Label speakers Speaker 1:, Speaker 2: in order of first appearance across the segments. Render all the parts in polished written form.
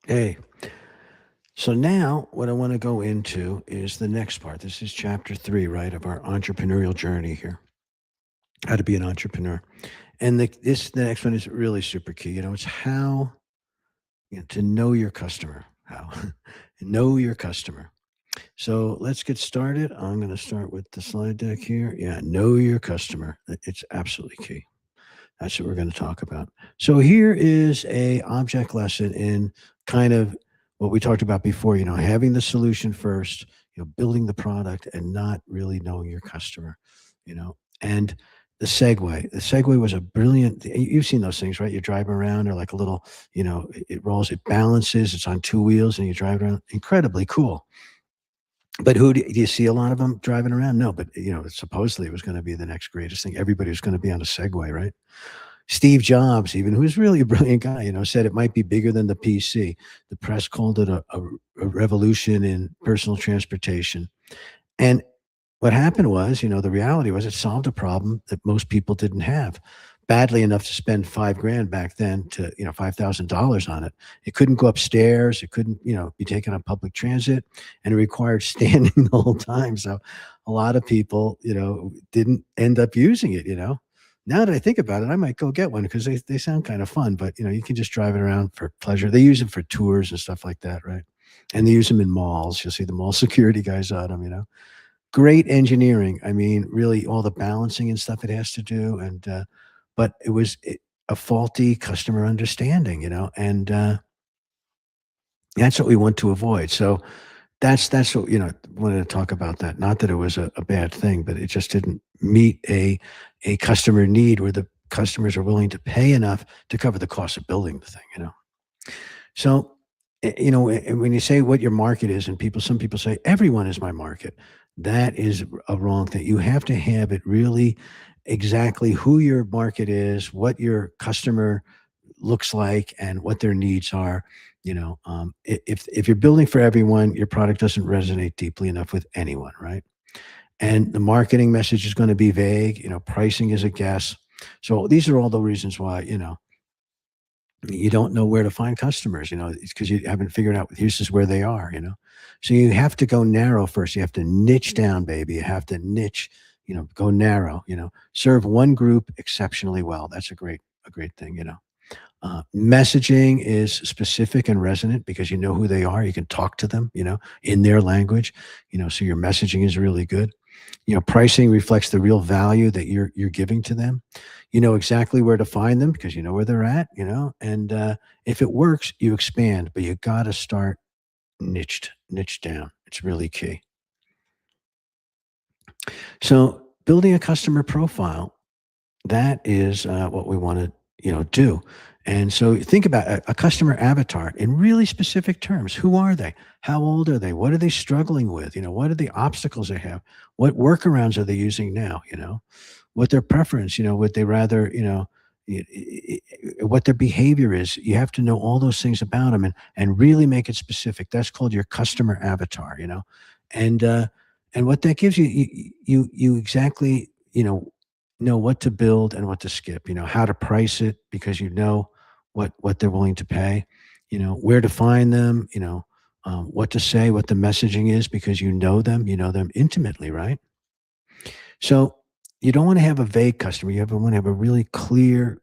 Speaker 1: Hey, so now what I want to go into is the next part. This is chapter 3, right, of our entrepreneurial journey here. How to be an entrepreneur. And the next one is really super key. It's how to know your customer. How know your customer. So let's get started. I'm going to start with the slide deck here. Yeah, know your customer. It's absolutely key. That's what we're going to talk about. So here is a object lesson in kind of what we talked about before, having the solution first, building the product and not really knowing your customer, you know. And the Segway was a brilliant, you've seen those things, right? You're driving around or like a little, it rolls, it balances, it's on two wheels and you drive around. Incredibly cool. But do you see a lot of them driving around? No, but supposedly it was going to be the next greatest thing. Everybody was going to be on a Segway, right? Steve Jobs, even, who was really a brilliant guy, said it might be bigger than the PC. The press called it a revolution in personal transportation. And what happened was, the reality was it solved a problem that most people didn't have. Badly enough to spend 5 grand back then to, $5,000 on it. It couldn't go upstairs. It couldn't, be taken on public transit, and it required standing the whole time. So a lot of people, didn't end up using it, Now that I think about it, I might go get one because they sound kind of fun, but you can just drive it around for pleasure. They use them for tours and stuff like that, right? And they use them in malls. You'll see the mall security guys on them. Great engineering. I mean, really, all the balancing and stuff it has to do, and but it was a faulty customer understanding, and that's what we want to avoid. So that's what wanted to talk about that. Not that it was a bad thing, but it just didn't meet a customer need where the customers are willing to pay enough to cover the cost of building the thing. So, when you say what your market is, and some people say everyone is my market, that is a wrong thing. You have to have it really exactly who your market is, what your customer looks like, and what their needs are. If you're building for everyone, your product doesn't resonate deeply enough with anyone, right? And the marketing message is going to be vague. Pricing is a guess. So these are all the reasons why you don't know where to find customers, it's because you haven't figured out this is where they are. So you have to go narrow first. You have to niche down, baby. You have to niche, go narrow, serve one group exceptionally well. That's a great thing. Messaging is specific and resonant because you know who they are. You can talk to them, in their language, so your messaging is really good. Pricing reflects the real value that you're giving to them. You know exactly where to find them because you know where they're at, and if it works, you expand, but you got to start niche down. It's really key. So building a customer profile, that is what we want to do. And so think about a customer avatar in really specific terms. Who are they? How old are they? What are they struggling with? What are the obstacles they have? What workarounds are they using now? What their preference, would they rather, what their behavior is. You have to know all those things about them, and really make it specific. That's called your customer avatar. And and what that gives you, you exactly, know what to build and what to skip, how to price it because what they're willing to pay, where to find them, what to say, what the messaging is because you know them intimately, right? So you don't want to have a vague customer. Want to have a really clear,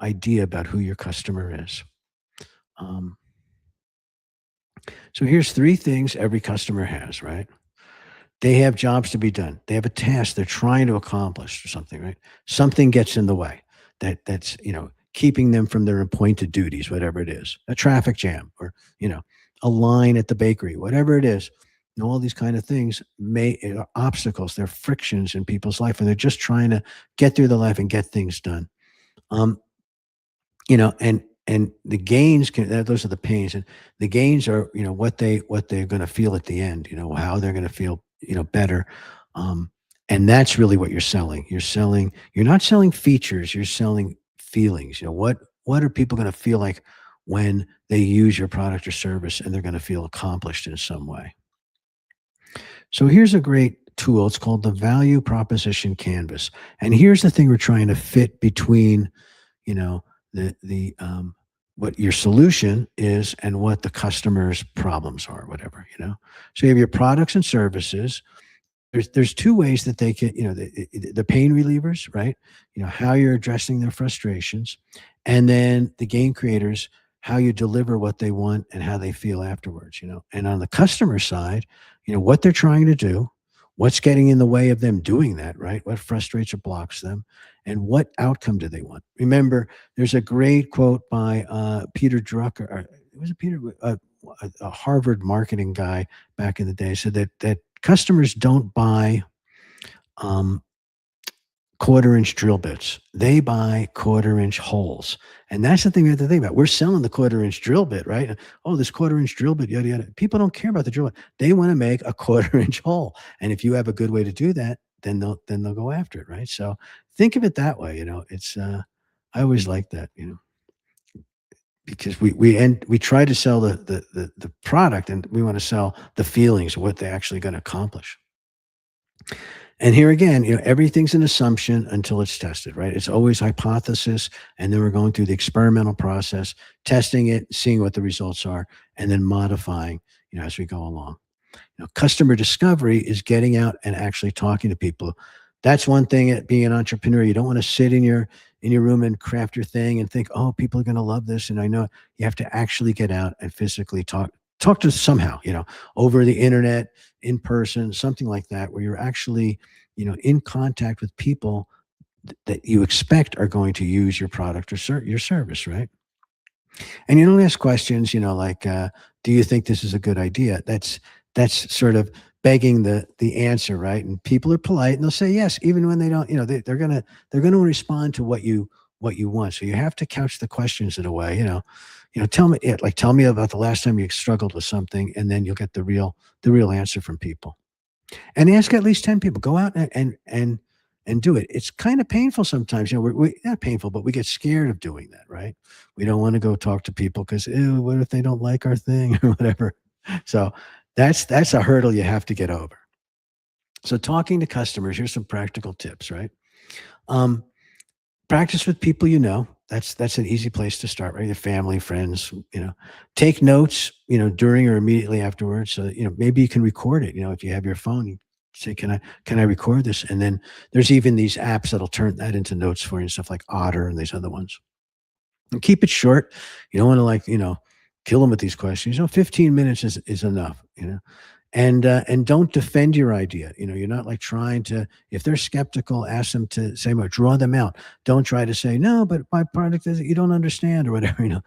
Speaker 1: idea about who your customer is. Um, so here's three things every customer has, right? They have jobs to be done. They have a task they're trying to accomplish or something, right? Something gets in the way that's, keeping them from their appointed duties, whatever it is. A traffic jam or, a line at the bakery, whatever it is. All these kind of things are obstacles, they're frictions in people's life, and they're just trying to get through the life and get things done. Um, and the gains those are the pains, and the gains are what they're going to feel at the end, how they're going to feel better. um and that's really what you're not selling features, you're selling feelings. What are people going to feel like when they use your product or service, and they're going to feel accomplished in some way. So here's a great tool. It's called the value proposition canvas, and here's the thing we're trying to fit between you know the what your solution is and what the customer's problems are, whatever, you know. So you have your products and services. There's two ways that they can, you know, the pain relievers, right? You know, how you're addressing their frustrations, and then the game creators, how you deliver what they want and how they feel afterwards, you know. And on the customer side, you know, what they're trying to do, what's getting in the way of them doing that, right? What frustrates or blocks them, and what outcome do they want? Remember, there's a great quote by Peter Drucker, or was it Peter, a Harvard marketing guy back in the day, said that customers don't buy um, quarter-inch drill bits. They buy quarter-inch holes. And that's the thing we have to think about. We're selling the quarter-inch drill bit, right? Oh, this quarter-inch drill bit, yada, yada. People don't care about the drill bit. They want to make a quarter-inch hole. And if you have a good way to do that, then they'll go after it, right? So think of it that way, you know. It's I always like that, you know, because we try to sell the product, and we want to sell the feelings, what they're actually going to accomplish. And here again, you know, everything's an assumption until it's tested, right? It's always hypothesis, and then we're going through the experimental process, testing it, seeing what the results are, and then modifying, you know, as we go along. You know, customer discovery is getting out and actually talking to people. That's one thing at being an entrepreneur. You don't want to sit in your room and craft your thing and think, oh, people are going to love this. And I know you have to actually get out and physically talk to somehow, you know, over the internet, in person, something like that, where you're actually, you know, in contact with people that you expect are going to use your product or your service, right? And you don't ask questions, you know, like, do you think this is a good idea? That's sort of begging the answer, right? And people are polite and they'll say yes, even when they don't, you know, they're gonna respond to what you want. So you have to couch the questions in a way, you know, tell me it, like tell me about the last time you struggled with something, and then you'll get the real answer from people. And ask at least 10 people. Go out and do it. It's kind of painful sometimes. You know, we not painful, but we get scared of doing that, right? We don't want to go talk to people because, ew, what if they don't like our thing or whatever? So that's a hurdle you have to get over. So talking to customers, here's some practical tips, right? Um, Practice with people you know. That's an easy place to start, right? Your family, friends, you know. Take notes, you know, during or immediately afterwards. So you know, maybe you can record it. You know, if you have your phone, you say, can I record this? And then there's even these apps that'll turn that into notes for you and stuff like Otter and these other ones. And keep it short. You don't want to, like, you know, kill them with these questions. You know, 15 minutes is enough, you know. And don't defend your idea. You know, you're not like trying to, if they're skeptical, ask them to say more, draw them out. Don't try to say, no, but my product is, you don't understand or whatever, you know.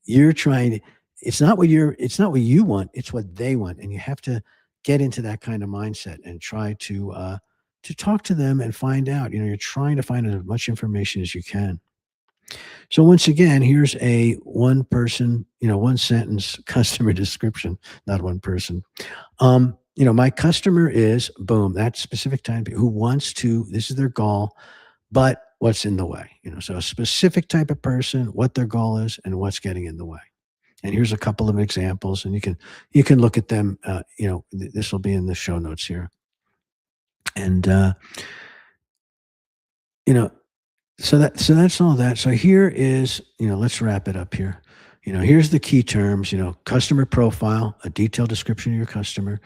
Speaker 1: You're trying to, it's not what you want, it's what they want. And you have to get into that kind of mindset and try to talk to them and find out, you know, you're trying to find out as much information as you can. So once again, here's a one person, you know, one sentence customer description, not one person. You know, my customer is boom, that specific time who wants to, this is their goal, but what's in the way, you know, so a specific type of person, what their goal is and what's getting in the way. And here's a couple of examples, and you can look at them. You know, this will be in the show notes here. And you know, so that's all that. So here is, you know, let's wrap it up here. You know, here's the key terms. You know, customer profile, a detailed description of your customer,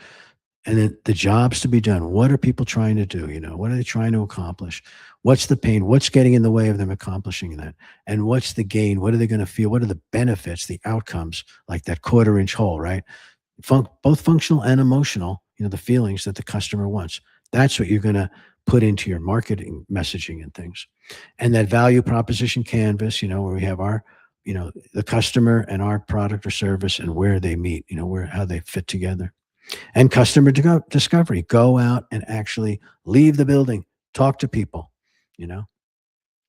Speaker 1: and then the jobs to be done. What are people trying to do? You know, what are they trying to accomplish? What's the pain? What's getting in the way of them accomplishing that? And what's the gain? What are they going to feel? What are the benefits, the outcomes, like that quarter-inch hole, right? Both functional and emotional, you know, the feelings that the customer wants. That's what you're going to put into your marketing messaging and things. And that value proposition canvas, you know, where we have our, you know, the customer and our product or service and where they meet, you know, where, how they fit together. And customer discovery, go out and actually leave the building, talk to people, you know.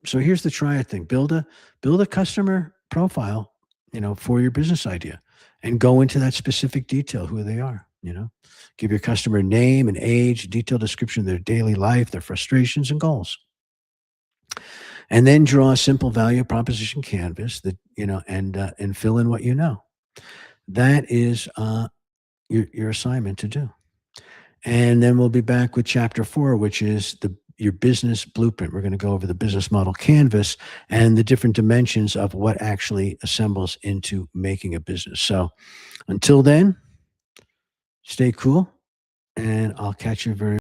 Speaker 1: So here's the try it thing. Build a customer profile, you know, for your business idea, and go into that specific detail, who they are, you know. Give your customer name and age, detailed description of their daily life, their frustrations and goals. And then draw a simple value proposition canvas that, you know, and fill in what you know. That is your assignment to do. And then we'll be back with chapter 4, which is your business blueprint. We're going to go over the business model canvas and the different dimensions of what actually assembles into making a business. So until then, stay cool, and I'll catch you very